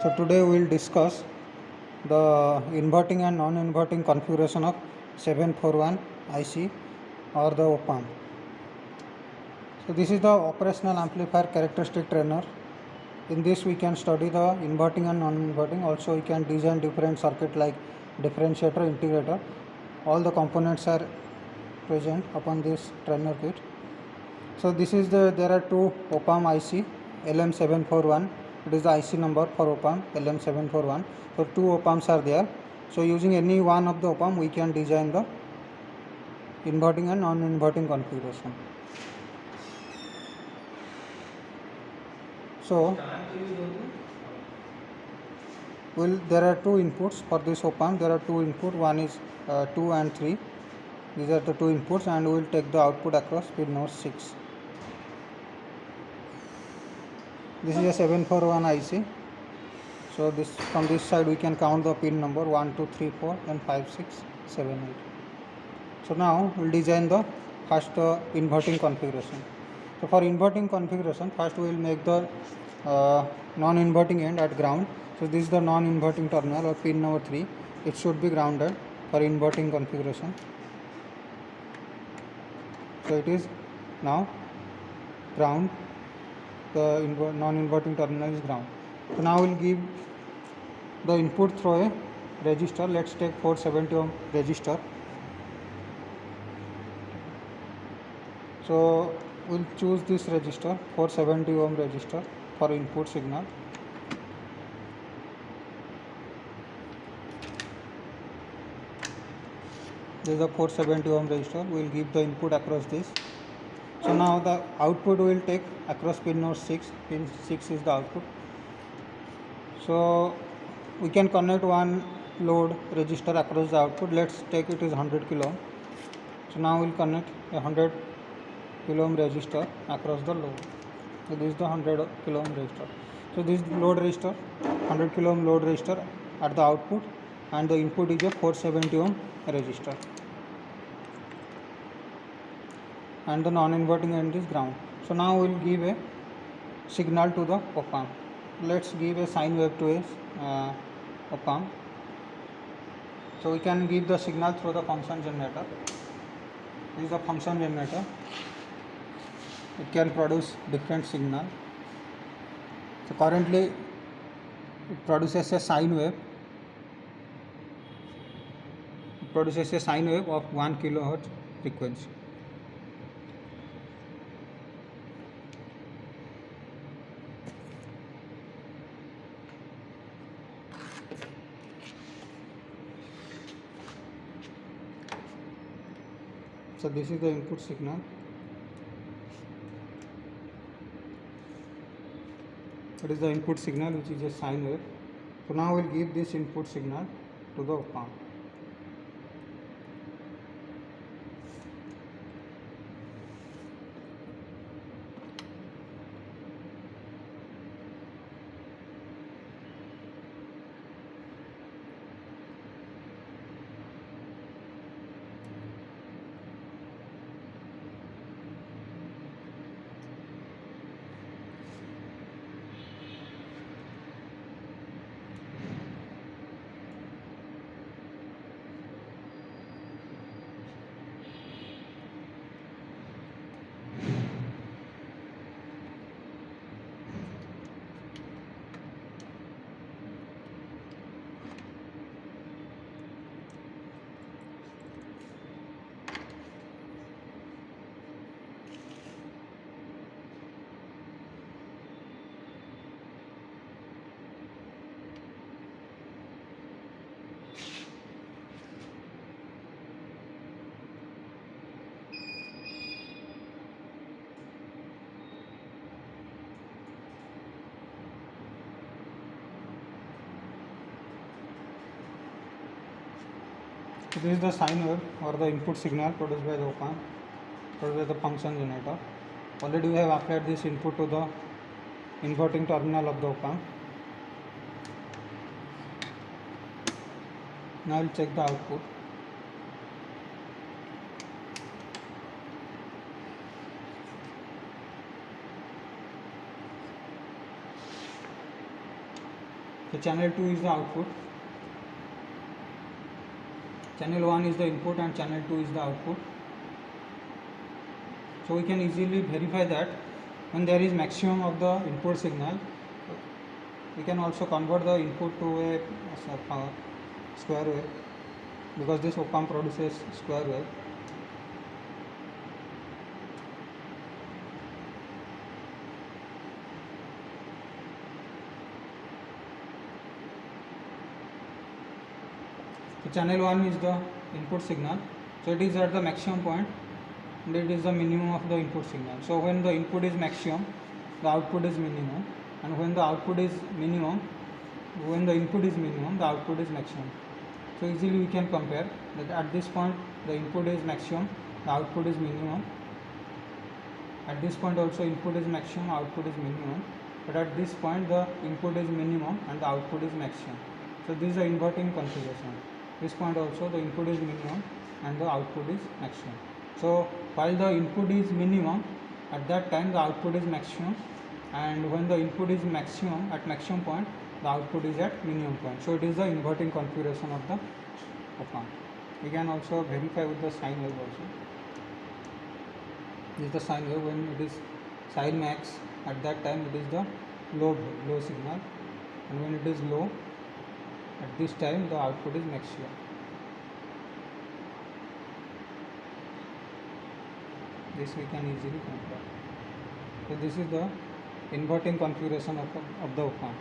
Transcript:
So today we will discuss the inverting and non-inverting configuration of 741 IC or the op-amp. So this is the operational amplifier characteristic trainer. In this we can study the inverting and non-inverting. Also we can design different circuit like differentiator, integrator. All the components are present upon this trainer kit. So this is there are two op-amp IC LM741. It is the IC number for op-amp LM741. So two op-amps are there. So using any one of the op-amp we can design the inverting and non-inverting configuration. So there are two inputs for this op-amp. There are two inputs. One is 2 and 3. These are the two inputs, and we will take the output across pin node 6. This is a 741 IC. So this from this side we can count the pin number 1, 2, 3, 4 and 5, 6, 7, 8. So now we will design the first inverting configuration. So for inverting configuration, first we will make the non-inverting end at ground. So this is the non-inverting terminal or pin number 3. It should be grounded for inverting configuration. So it is now ground. The non-inverting terminal is ground. So now we will give the input through a resistor. Let's take 470 ohm resistor. So we'll choose this resistor, 470 ohm resistor, for input signal. This is a 470 ohm resistor. We'll give the input across this. So now the output will take across pin node 6. Pin 6 is the output. So we can connect one load resistor across the output. Let's take it is 100 kilo ohm. So now we'll connect a 100 kilo ohm resistor across the load. So this is the 100 kilo ohm resistor. So this is load resistor, 100 kilo ohm load resistor at the output, and the input is a 470 ohm resistor, and the non-inverting end is ground. So now we will give a signal to the op-amp. Let's give a sine wave to a op-amp. So we can give the signal through the function generator. This is the function generator. It can produce different signal. So currently it produces a sine wave. It produces a sine wave of 1 kilohertz frequency. So this is the input signal. It is the input signal, which is a sine wave. So now we will give this input signal to the op-amp. So this is the sine wave or the input signal produced by the op-amp, produced by the function generator. Already we have applied this input to the inverting terminal of the op-amp. Now I will check the output. So channel 2 is the output, channel 1 is the input and channel 2 is the output. So we can easily verify that when there is maximum of the input signal, we can also convert the input to a square wave, because this op-amp produces square wave. So channel 1 is the input signal, so it is at the maximum point and it is the minimum of the input signal. So when the input is maximum, the output is minimum, and when the output is minimum, when the input is minimum, the output is maximum. So easily we can compare that at this point the input is maximum, the output is minimum. At this point also input is maximum, output is minimum, but at this point the input is minimum and the output is maximum. So this is the inverting configuration. This point also the input is minimum and the output is maximum. So while the input is minimum, at that time the output is maximum, and when the input is maximum at maximum point, the output is at minimum point. So it is the inverting configuration of the op-amp. We can also verify with the sine wave also. This is the sine wave. When it is sine max, at that time it is the low signal, and when it is low, at this time the output is maximum. This we can easily compare. So this is the inverting configuration of the op-amp.